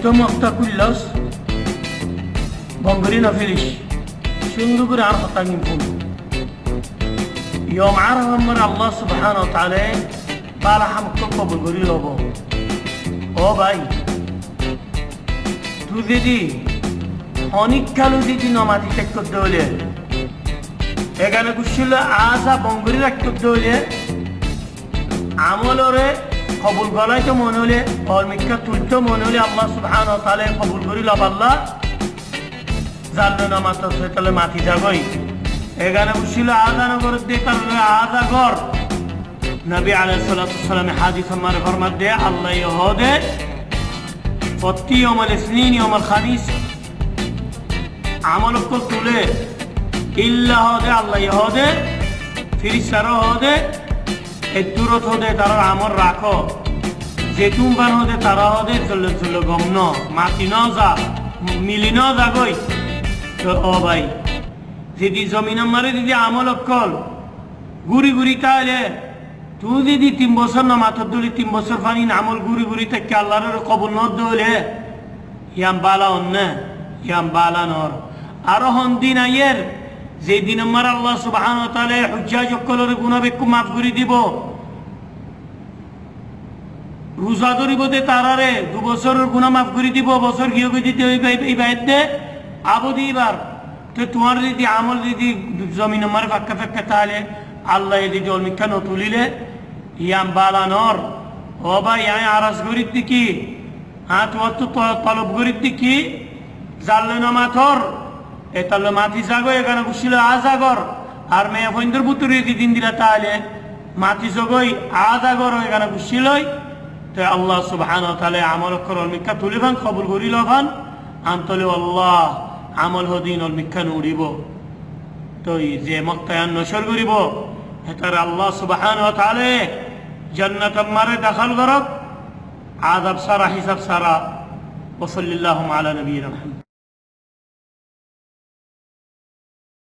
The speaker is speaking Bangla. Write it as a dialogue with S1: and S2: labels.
S1: তো মক্তা কুল্লাস বঙ্গরি না ফেলিস সুন্দর করে আর হতা কিন্তু ইয়ম আর আমার আল্লাহ সুবহানাহু ওয়া তাআলা বালা হামক কবুল করি লব ও ভাই তুই যদি অনেক কালো যদি নমাজি চেক করতে হলে এখানে কুশল আজা বঙ্গরি রাখতে হলে আমলরে কবুল গলাই তো মনে হলে অর্মিকা তুলতে মনে হলে আল্লাহ সুবহানাহু ওয়া তাআলা কবুল করি লব আল্লাহ জানলো না মাত্র তাহলে মাটি যাগই এখানে কুশল আজা নগর দিয়ে আজা গর নবী আলাইহিস সালাতু ওয়াস সালাম হাদিস আমার ফরমাত দে আল্লাহ ইহুদে প্রতি ইয়াউমুল ইসনিন ইয়াউমুল খামিস আমল কো তুলে ইল্লা হদে আল্লাহ ইহুদে ফিরিস্তারা হদে এতুরত হদে তার আমল রাখো যেতুম বান হদে তারা হদে চলে চলে গমন মাটি ন যা মিলি ন যাগই তো ও ভাই যদি জমিন মারে যদি আমল কল গুড়ি গুড়ি তাহলে তুই যদি 3 বছর না মাত্র দুলি 3 বছর ফানি আমল গুড়ি গুড়ি থেকে আল্লাহর কবুল ন দলে ইয়াম বালা অন্য ইয়াম বালা নর আর হন্দিন আয়ের যেদিন আমার আল্লাহ সুবহানাহু ওয়া তাআলা হুজ্জাজ সকলের গুনাহ বেকু মাফ করে দিব রোজা ধরিব দে তারারে 2 বছরের গুনাহ মাফ করে দিব বছর গিয়ে দিতে এই বাইতে আবদিবার তো তোমার যদি আমল যদি জমিন আমার ফাক্কা ফাক্কা তাহলে আল্লাহ যদি জলমিকা ন তুলিলে ইয়াম বালানর ও ভাই আয় আরাস গরিত কি হ্যাঁ তোমার তো তলব গরিত কি জানলে না মাথর এতালে মাটি জাগো এখানে বসিল আজাগর আর মেয়ে বন্ধুর বুতুরি দিন দিলা তাহলে মাটি জগই আজাগর এখানে বসিলই তো আল্লাহ সুবহানাহু ওয়া তাআলা আমল করল মিকা তুলিবান কবুল করিল ভান আন্তলে আল্লাহ আমল হদিন অল মিকা নুড়িব তো যে মক্কায়ান নশর করিব এটার আল্লাহ সুবহানাহু ওয়া তাআলা জান্নাত মারে দাখাল করক আযাব সারা হিসাব সারা ওয়া সাল্লাল্লাহু আলা নবিয়িনা মুহাম্মদ।